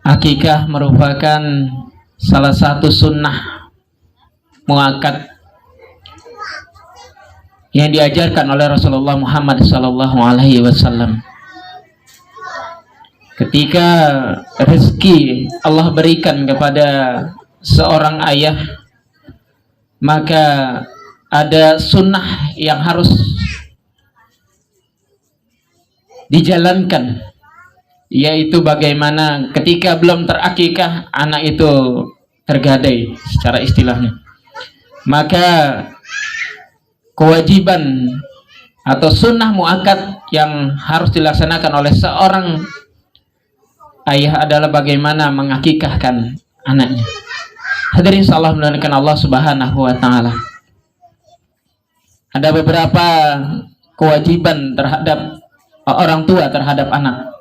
Akikah merupakan salah satu sunnah muakkad yang diajarkan oleh Rasulullah Muhammad SAW. Ketika rezeki Allah berikan kepada seorang ayah, maka ada sunnah yang harus dijalankan, yaitu bagaimana ketika belum terakikah anak itu tergadai secara istilahnya, maka kewajiban atau sunnah muakkad yang harus dilaksanakan oleh seorang ayah adalah bagaimana mengakikahkan anaknya. Hadirin insyaallah muliakan Allah Subhanahu wa taala. Ada beberapa kewajiban terhadap orang tua terhadap anak.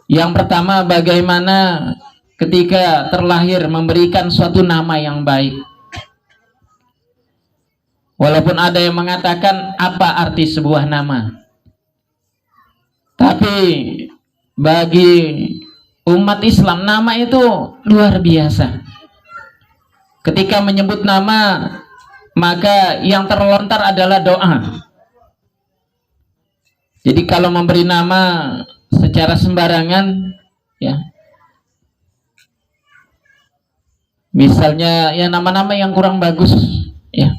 Yang pertama, bagaimana ketika terlahir memberikan suatu nama yang baik. Walaupun ada yang mengatakan apa arti sebuah nama, tapi bagi umat Islam nama itu luar biasa. Ketika menyebut nama, maka yang terlontar adalah doa. Jadi kalau memberi nama secara sembarangan, ya, misalnya ya nama-nama yang kurang bagus, ya.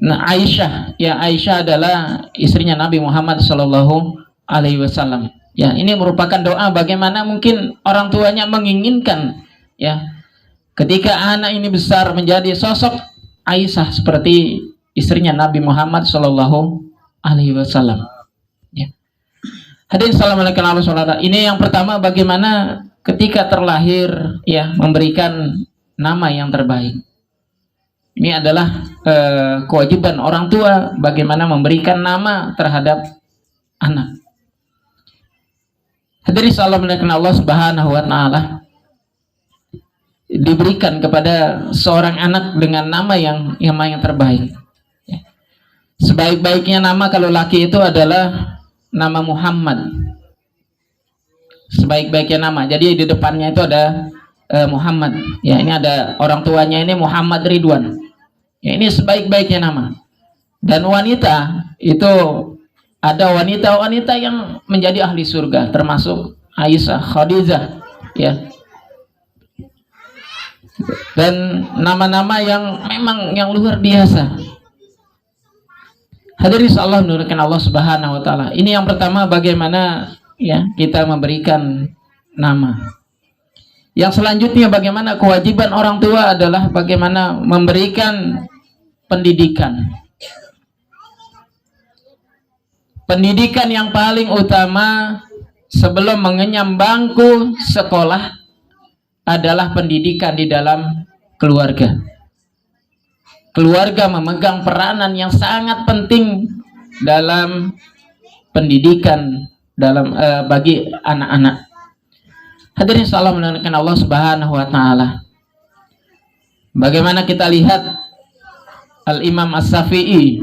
Nah, Aisyah, ya, Aisyah adalah istrinya Nabi Muhammad SAW. Ya, ini merupakan doa bagaimana mungkin orang tuanya menginginkan, ya, ketika anak ini besar menjadi sosok Aisyah seperti istrinya Nabi Muhammad SAW. Ya. Hadirin assalamualaikum warahmatullahi wabarakatuh. Ini yang pertama, bagaimana ketika terlahir, ya, memberikan nama yang terbaik. Ini adalah kewajiban orang tua bagaimana memberikan nama terhadap anak. Hadirin assalamualaikum Allah Subhanahu wa taala. Diberikan kepada seorang anak dengan nama yang terbaik. Ya. Sebaik-baiknya nama kalau laki itu adalah nama Muhammad. Sebaik-baiknya nama. Jadi di depannya itu ada Muhammad. Ya, ini ada orang tuanya ini Muhammad Ridwan. Ya, ini sebaik-baiknya nama. Dan wanita itu ada wanita-wanita yang menjadi ahli surga, termasuk Aisyah, Khadijah, ya. Dan nama-nama yang memang yang luar biasa. Hadirin Allah menurutkan Allah Subhanahu wa taala. Ini yang pertama, bagaimana, ya, kita memberikan nama. Yang selanjutnya, bagaimana kewajiban orang tua adalah bagaimana memberikan pendidikan. Pendidikan yang paling utama sebelum mengenyam bangku sekolah adalah pendidikan di dalam keluarga. Keluarga memegang peranan yang sangat penting dalam pendidikan dalam bagi anak-anak. Hadirin salam menaikkan Allah Subhanahu wa taala. Bagaimana kita lihat Al-Imam As-Syafi'i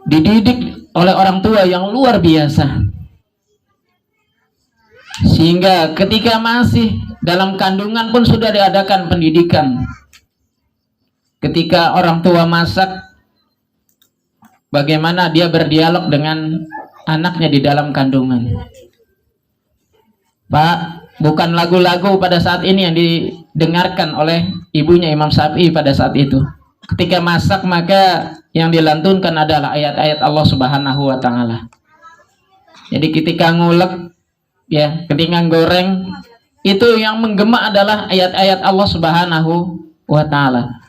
dididik oleh orang tua yang luar biasa, sehingga ketika masih dalam kandungan pun sudah diadakan pendidikan. Ketika orang tua masak, bagaimana dia berdialog dengan anaknya di dalam kandungan. Pak, bukan lagu-lagu pada saat ini yang didengarkan oleh ibunya Imam Syafi'i pada saat itu. Ketika masak, maka yang dilantunkan adalah ayat-ayat Allah Subhanahu wa taala. Jadi ketika ngulek, ya, ketika goreng, itu yang menggema adalah ayat-ayat Allah Subhanahu wa taala.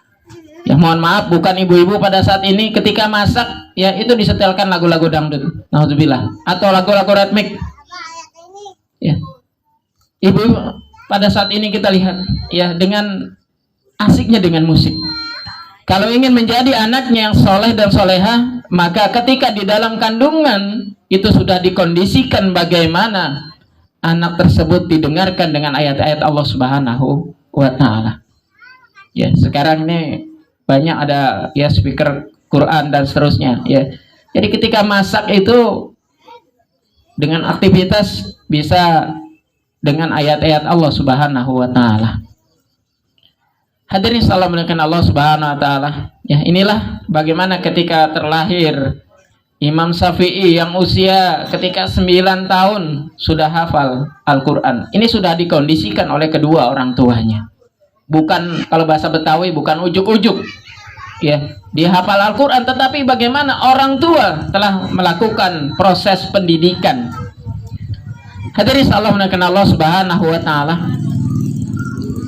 Ya, mohon maaf, bukan ibu-ibu pada saat ini ketika masak, ya, itu disetelkan lagu-lagu dangdut, naudzubillah, atau lagu-lagu ritmik. Ya. Ibu pada saat ini kita lihat, ya, dengan asiknya dengan musik. Kalau ingin menjadi anaknya yang soleh dan soleha, maka ketika di dalam kandungan itu sudah dikondisikan bagaimana anak tersebut didengarkan dengan ayat-ayat Allah Subhanahu wa taala. Ya, sekarang ini banyak ada, ya, speaker Quran dan seterusnya, ya. Jadi ketika masak itu dengan aktivitas bisa dengan ayat-ayat Allah Subhanahu wa taala. Hadirin salam Allah Subhanahu wa taala. Ya, inilah bagaimana ketika terlahir Imam Syafi'i yang usia ketika 9 tahun sudah hafal Al-Qur'an. Ini sudah dikondisikan oleh kedua orang tuanya. Bukan, kalau bahasa Betawi, bukan ujuk-ujuk. Ya, dia hafal Al-Qur'an, tetapi bagaimana orang tua telah melakukan proses pendidikan. Hadirin Allah Subhanahu wa taala.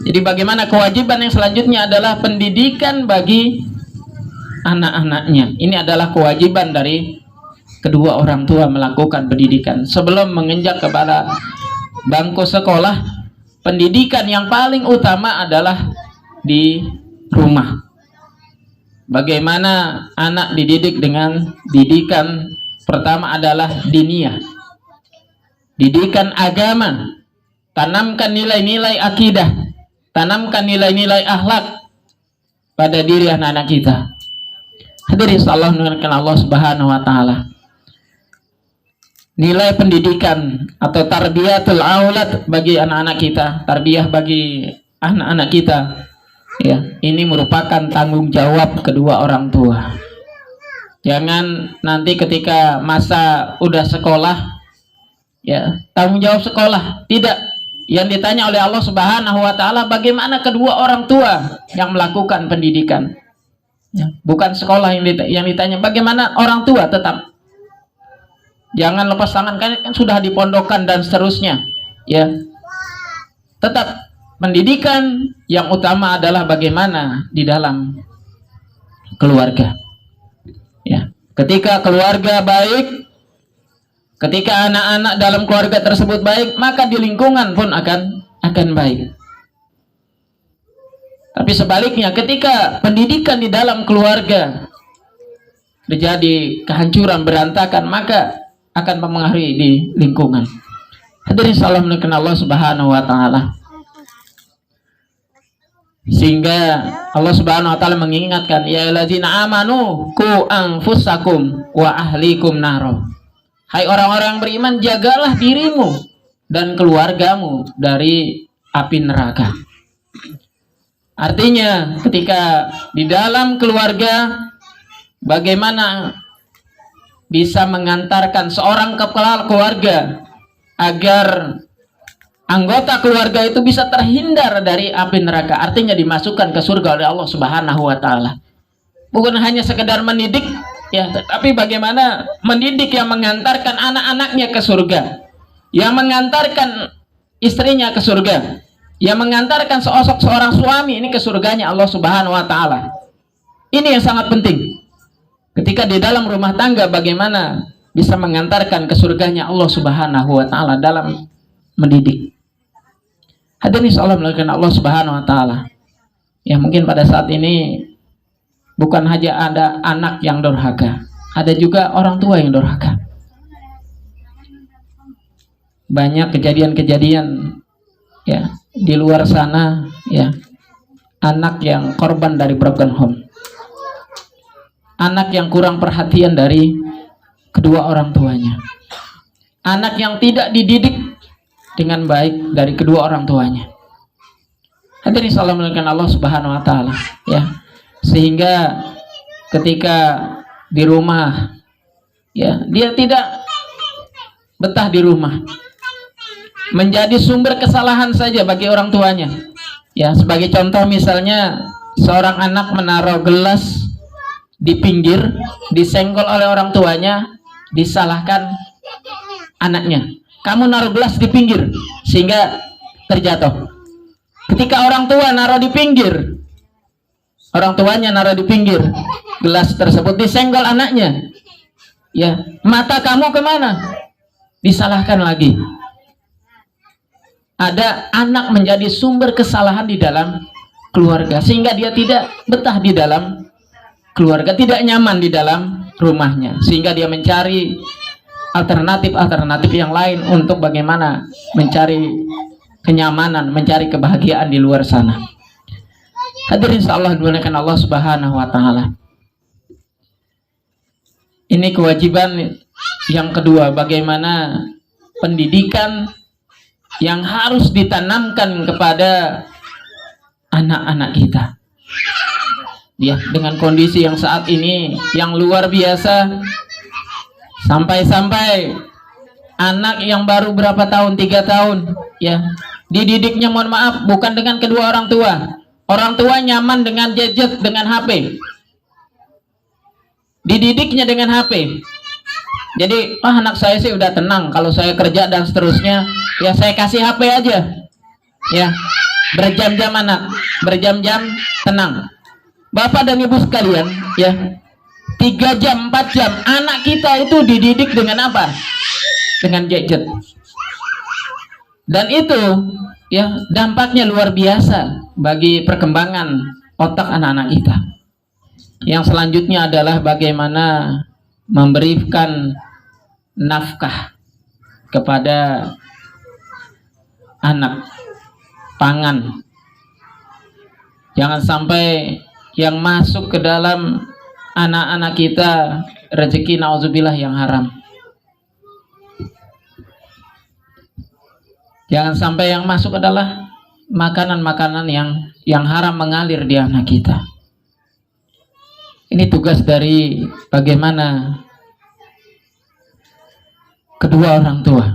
Jadi bagaimana kewajiban yang selanjutnya adalah pendidikan bagi anak-anaknya. Ini adalah kewajiban dari kedua orang tua melakukan pendidikan. Sebelum menginjak kepada bangku sekolah, pendidikan yang paling utama adalah di rumah. Bagaimana anak dididik dengan didikan pertama adalah diniyah. Didikan agama. Tanamkan nilai-nilai akidah. Tanamkan nilai-nilai akhlak pada diri anak-anak kita. Hadirin Allah Subhanahu wa taala. Nilai pendidikan atau tarbiyatul aulad bagi anak-anak kita, tarbiyah bagi anak-anak kita, ya, ini merupakan tanggung jawab kedua orang tua. Jangan nanti ketika masa udah sekolah, ya, tanggung jawab sekolah tidak. Yang ditanya oleh Allah Subhanahu wa taala, bagaimana kedua orang tua yang melakukan pendidikan, ya, bukan sekolah yang ditanya, bagaimana orang tua. Tetap jangan lepas tangan, kan sudah dipondokkan dan seterusnya, ya. Tetap pendidikan yang utama adalah bagaimana di dalam keluarga, ya. Ketika keluarga baik, ketika anak-anak dalam keluarga tersebut baik, maka di lingkungan pun akan baik. Tapi sebaliknya, ketika pendidikan di dalam keluarga terjadi kehancuran, berantakan, maka akan mempengaruhi di lingkungan. Hadirin salam Allah Subhanahu wa taala. Sehingga Allah Subhanahu wa taala mengingatkan, ya allazina amanu qu anfusakum wa ahlikum naro. Hai orang-orang beriman, jagalah dirimu dan keluargamu dari api neraka. Artinya, ketika di dalam keluarga, bagaimana bisa mengantarkan seorang kepala keluarga agar anggota keluarga itu bisa terhindar dari api neraka. Artinya dimasukkan ke surga oleh Allah Subhanahu wa taala. Bukan hanya sekedar mendidik, ya, tapi bagaimana mendidik yang mengantarkan anak-anaknya ke surga, yang mengantarkan istrinya ke surga, yang mengantarkan seorang suami ini ke surganya Allah Subhanahu wa taala. Ini yang sangat penting. Ketika di dalam rumah tangga, bagaimana bisa mengantarkan ke surganya Allah Subhanahu wa taala dalam mendidik. Hadirin Allah Subhanahu wa taala. Ya, mungkin pada saat ini bukan hanya ada anak yang durhaka, ada juga orang tua yang durhaka. Banyak kejadian-kejadian, ya, di luar sana, ya, anak yang korban dari broken home, anak yang kurang perhatian dari kedua orang tuanya, anak yang tidak dididik dengan baik dari kedua orang tuanya. Hadirin Allah Subhanahu wa taala, ya. Sehingga ketika di rumah, ya, dia tidak betah di rumah, menjadi sumber kesalahan saja bagi orang tuanya. Ya, sebagai contoh misalnya seorang anak menaruh gelas di pinggir, disenggol oleh orang tuanya, disalahkan anaknya. Kamu naruh gelas di pinggir sehingga terjatuh. Ketika orang tua naruh di pinggir, orang tuanya naruh di pinggir gelas tersebut, disenggol anaknya, ya, mata kamu kemana? Disalahkan lagi. Ada anak menjadi sumber kesalahan di dalam keluarga, sehingga dia tidak betah di dalam keluarga, tidak nyaman di dalam rumahnya, sehingga dia mencari alternatif yang lain untuk bagaimana mencari kenyamanan, mencari kebahagiaan di luar sana. Hadirin Allah Subhanahu wa taala. Ini kewajiban yang kedua, bagaimana pendidikan yang harus ditanamkan kepada anak-anak kita. Ya, dengan kondisi yang saat ini yang luar biasa, sampai-sampai anak yang baru berapa tahun, 3 tahun, ya, dididiknya, mohon maaf, bukan dengan kedua orang tua. Orang tua nyaman dengan gadget, dengan HP. Dididiknya dengan HP. Jadi, anak saya sih udah tenang kalau saya kerja dan seterusnya, ya saya kasih HP aja. Ya, berjam-jam anak, berjam-jam tenang. Bapak dan Ibu sekalian, ya, 3 jam, 4 jam, anak kita itu dididik dengan apa? Dengan gadget. Dan itu, ya, dampaknya luar biasa bagi perkembangan otak anak-anak kita. Yang selanjutnya adalah bagaimana memberikan nafkah kepada anak, pangan. Jangan sampai yang masuk ke dalam anak-anak kita rezeki nauzubillah yang haram. Jangan sampai yang masuk adalah makanan-makanan yang haram mengalir di anak kita. Ini tugas dari bagaimana kedua orang tua.